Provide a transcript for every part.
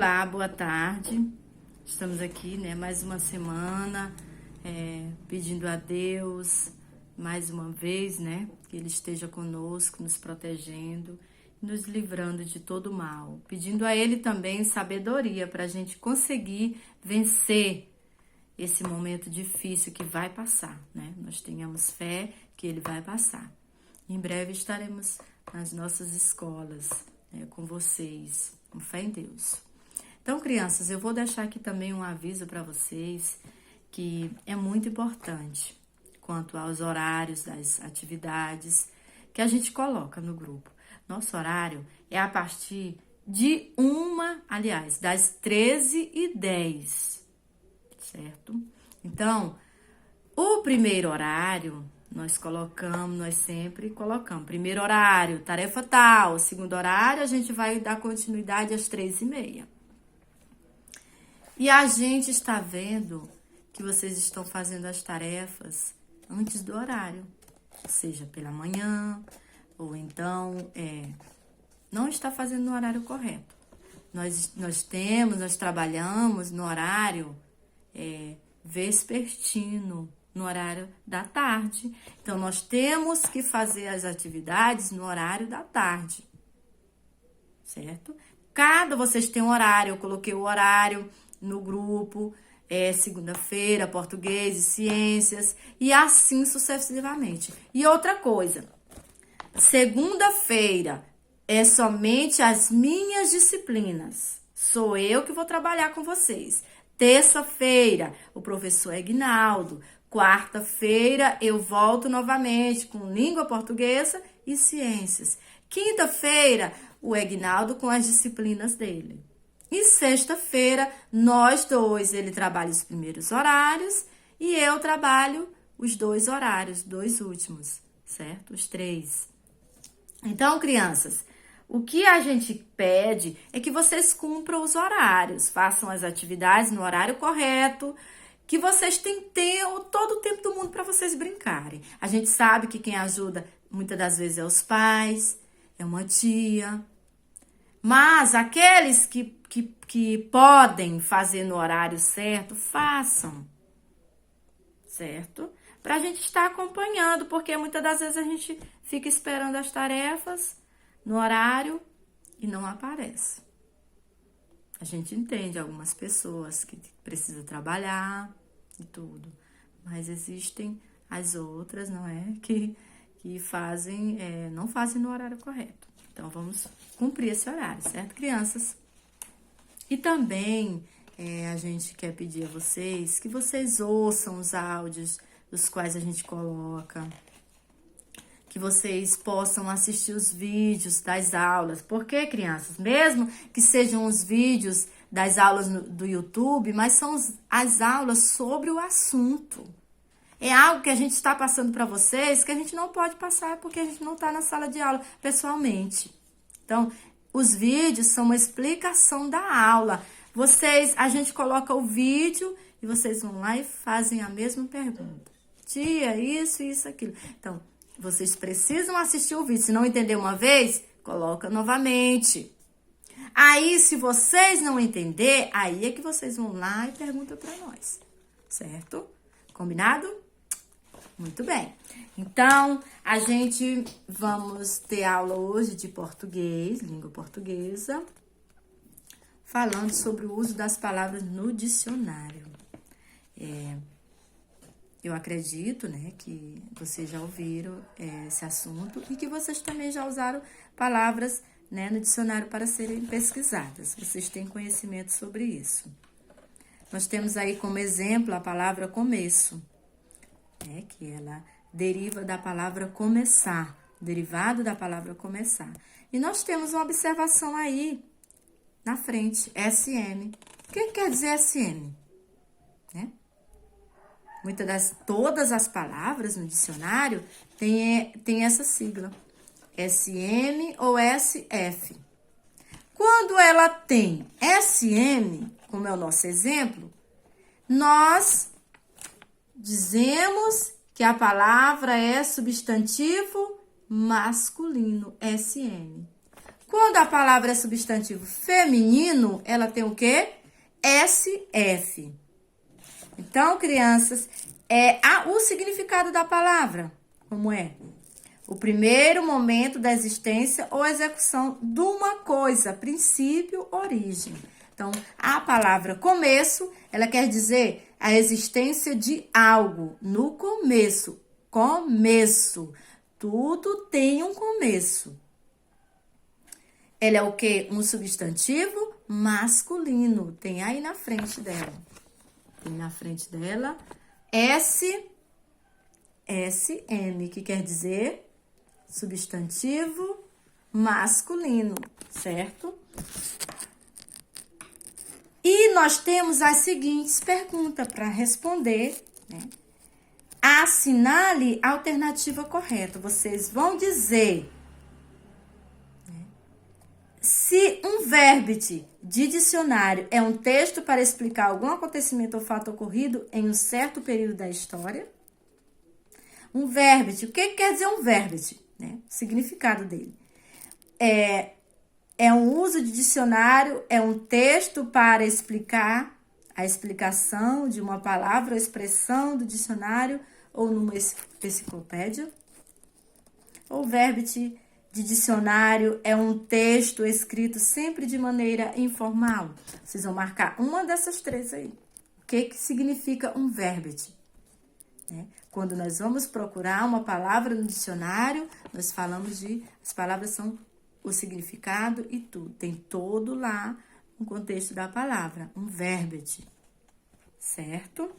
Olá, boa tarde. Estamos aqui, né, mais uma semana, pedindo a Deus, mais uma vez, né, que Ele esteja conosco, nos protegendo, nos livrando de todo mal. Pedindo a Ele também sabedoria para a gente conseguir vencer esse momento difícil que vai passar, né? Nós tenhamos fé que Ele vai passar. Em breve estaremos nas nossas escolas, né, com vocês, com fé em Deus. Então, crianças, eu vou deixar aqui também um aviso para vocês que é muito importante quanto aos horários das atividades que a gente coloca no grupo. Nosso horário é a partir de das 13h10, certo? Então, o primeiro horário nós sempre colocamos. Primeiro horário, tarefa tal. Segundo horário, a gente vai dar continuidade às 3h30. E a gente está vendo que vocês estão fazendo as tarefas antes do horário, seja pela manhã, ou então não está fazendo no horário correto. Nós trabalhamos no horário vespertino, no horário da tarde. Então, nós temos que fazer as atividades no horário da tarde, certo? Vocês têm um horário, eu coloquei o horário no grupo, segunda-feira, português e ciências, e assim sucessivamente. E outra coisa, segunda-feira é somente as minhas disciplinas. Sou eu que vou trabalhar com vocês. Terça-feira, o professor Aguinaldo. Quarta-feira, eu volto novamente com língua portuguesa e ciências. Quinta-feira, o Aguinaldo com as disciplinas dele. E sexta-feira, nós dois, ele trabalha os primeiros horários e eu trabalho os 2 horários, 2 últimos, certo? Os 3. Então, crianças, o que a gente pede é que vocês cumpram os horários, façam as atividades no horário correto, que vocês têm todo o tempo do mundo para vocês brincarem. A gente sabe que quem ajuda muitas das vezes é os pais, é uma tia. Mas aqueles que podem fazer no horário certo, façam, certo? Para a gente estar acompanhando, porque muitas das vezes a gente fica esperando as tarefas no horário e não aparece. A gente entende algumas pessoas que precisam trabalhar e tudo, mas existem as outras, não é? Que fazem, não fazem no horário correto. Então, vamos cumprir esse horário, certo, crianças? E também a gente quer pedir a vocês que vocês ouçam os áudios dos quais a gente coloca, que vocês possam assistir os vídeos das aulas. Porque, crianças, mesmo que sejam os vídeos das aulas do YouTube, mas são as aulas sobre o assunto. É algo que a gente está passando para vocês que a gente não pode passar porque a gente não está na sala de aula pessoalmente. Então, os vídeos são uma explicação da aula. A gente coloca o vídeo e vocês vão lá e fazem a mesma pergunta. Tia, isso, aquilo. Então, vocês precisam assistir o vídeo. Se não entender uma vez, coloca novamente. Aí, se vocês não entender, aí é que vocês vão lá e perguntam para nós. Certo? Combinado? Muito bem. Então, a gente vamos ter aula hoje de português, língua portuguesa, falando sobre o uso das palavras no dicionário. Eu acredito, né, que vocês já ouviram esse assunto e que vocês também já usaram palavras, né, no dicionário para serem pesquisadas. Vocês têm conhecimento sobre isso. Nós temos aí como exemplo a palavra começo, que ela deriva da palavra começar, derivado da palavra começar. E nós temos uma observação aí na frente, SM. O que quer dizer SM? Né? Todas as palavras no dicionário tem essa sigla, SM ou SF. Quando ela tem SM, como é o nosso exemplo, nós dizemos que a palavra é substantivo masculino, SM. Quando a palavra é substantivo feminino, ela tem o quê? SF. Então, crianças, o significado da palavra, como é? O primeiro momento da existência ou execução de uma coisa, princípio, origem. Então, a palavra começo, ela quer dizer a existência de algo no começo. Começo. Tudo tem um começo. Ela é o quê? Um substantivo masculino. Tem aí na frente dela. Tem na frente dela SM, que quer dizer substantivo masculino, certo? E nós temos as seguintes perguntas para responder, né? Assinale a alternativa correta. Vocês vão dizer, né, se um verbete de dicionário é um texto para explicar algum acontecimento ou fato ocorrido em um certo período da história. Um verbete, o que quer dizer um verbete? Né? O significado dele. É um uso de dicionário, é um texto para explicar a explicação de uma palavra ou expressão do dicionário ou numa enciclopédia. O verbete de dicionário é um texto escrito sempre de maneira informal. Vocês vão marcar uma dessas três aí. O que significa um verbete? Né? Quando nós vamos procurar uma palavra no dicionário, nós falamos as palavras são o significado e tudo. Tem todo lá o contexto da palavra, um verbete, certo?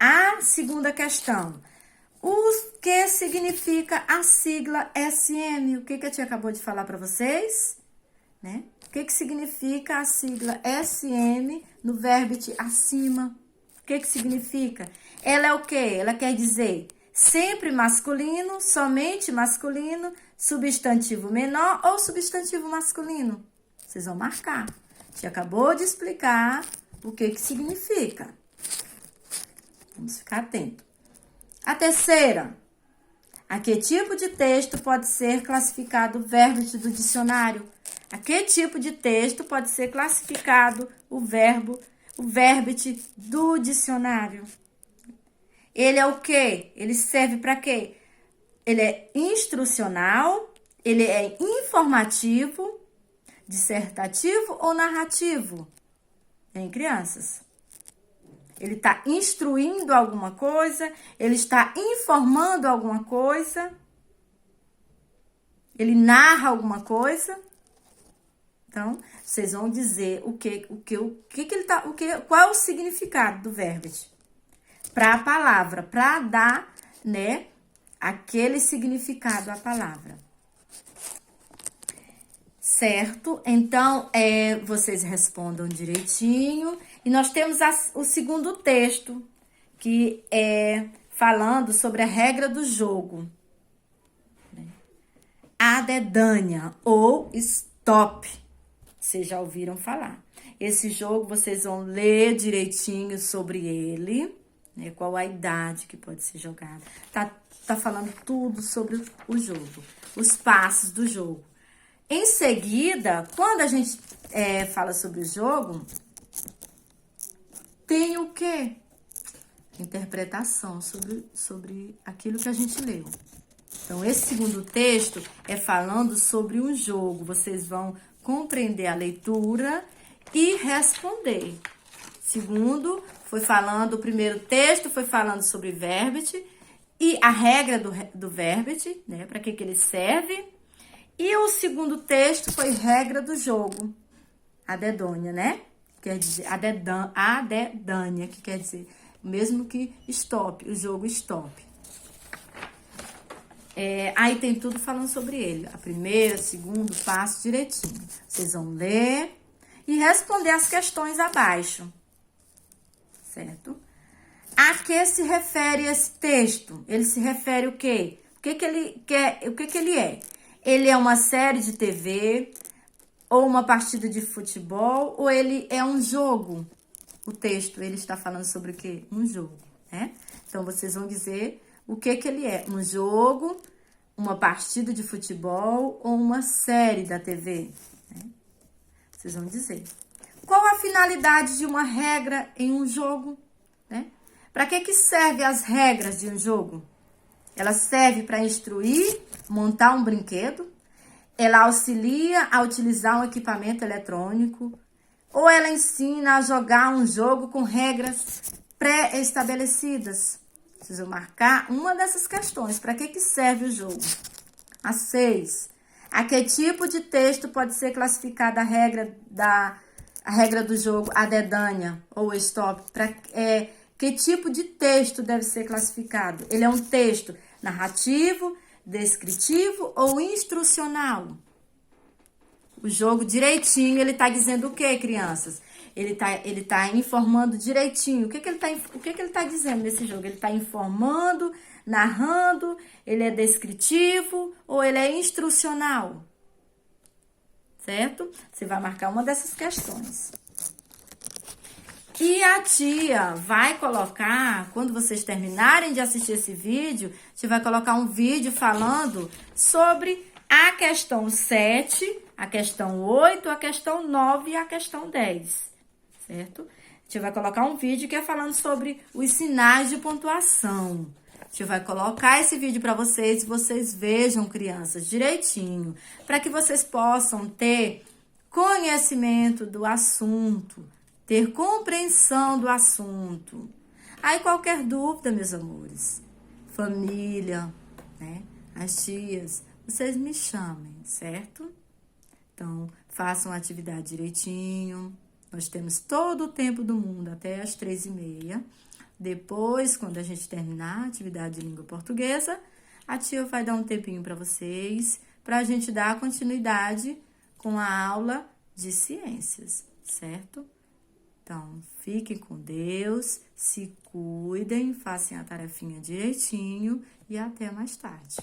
A segunda questão. O que significa a sigla SM? O que a tia acabou de falar para vocês? Né? O que significa a sigla SM no verbete acima? O que significa? Ela é o quê? Ela quer dizer sempre masculino, somente masculino, substantivo menor ou substantivo masculino? Vocês vão marcar. A tia acabou de explicar o que significa. Vamos ficar atento. A terceira. A que tipo de texto pode ser classificado o verbete do dicionário? A que tipo de texto pode ser classificado o verbete do dicionário? Ele é o quê? Ele serve para quê? Ele é instrucional, ele é informativo, dissertativo ou narrativo? Hein, crianças? Ele está instruindo alguma coisa, ele está informando alguma coisa, ele narra alguma coisa. Então, vocês vão dizer qual é o significado do verbete para a palavra, para dar, né, aquele significado à palavra. Certo? Então, vocês respondam direitinho. E nós temos o segundo texto, que é falando sobre a regra do jogo. A dedânia ou stop. Vocês já ouviram falar. Esse jogo, vocês vão ler direitinho sobre ele, né? Qual a idade que pode ser jogada. Tá falando tudo sobre o jogo, os passos do jogo. Em seguida, quando a gente fala sobre o jogo, tem o quê? Interpretação sobre aquilo que a gente leu. Então, esse segundo texto é falando sobre um jogo. Vocês vão compreender a leitura e responder. Segundo, o primeiro texto foi falando sobre verbete e a regra do verbete, né? Para que ele serve. E o segundo texto foi regra do jogo. A dedônia, né? Quer dizer, a dedânia, que quer dizer, mesmo que stop, o jogo stop. Aí tem tudo falando sobre ele. A primeira, segundo passo direitinho. Vocês vão ler e responder as questões abaixo. Certo? A que se refere esse texto? Ele se refere o quê? O que ele quer? O que ele é? Ele é uma série de TV, ou uma partida de futebol, ou ele é um jogo? O texto, ele está falando sobre o quê? Um jogo, né? Então, vocês vão dizer o que ele é. Um jogo, uma partida de futebol ou uma série da TV? Né? Vocês vão dizer. Qual a finalidade de uma regra em um jogo? Né? Para que servem as regras de um jogo? Ela serve para instruir, montar um brinquedo, ela auxilia a utilizar um equipamento eletrônico, ou ela ensina a jogar um jogo com regras pré-estabelecidas. Preciso marcar uma dessas questões. Para que serve o jogo? A 6. A que tipo de texto pode ser classificada a regra do jogo, a dedânea ou stop? Que tipo de texto deve ser classificado? Ele é um texto narrativo, descritivo ou instrucional? O jogo direitinho, ele tá dizendo o que, crianças? Ele tá informando direitinho. O que ele tá dizendo nesse jogo? Ele tá informando, narrando, ele é descritivo ou ele é instrucional? Certo? Você vai marcar uma dessas questões. E a tia vai colocar, quando vocês terminarem de assistir esse vídeo, a tia vai colocar um vídeo falando sobre a questão 7, a questão 8, a questão 9 e a questão 10, certo? A tia vai colocar um vídeo que é falando sobre os sinais de pontuação. A tia vai colocar esse vídeo para vocês e vocês vejam, crianças, direitinho, para que vocês possam ter conhecimento do assunto, ter compreensão do assunto. Aí, qualquer dúvida, meus amores, família, né, as tias, vocês me chamem, certo? Então, façam a atividade direitinho. Nós temos todo o tempo do mundo até as 3h30. Depois, quando a gente terminar a atividade de língua portuguesa, a tia vai dar um tempinho para vocês, para a gente dar continuidade com a aula de ciências, certo? Então, fiquem com Deus, se cuidem, façam a tarefinha direitinho e até mais tarde.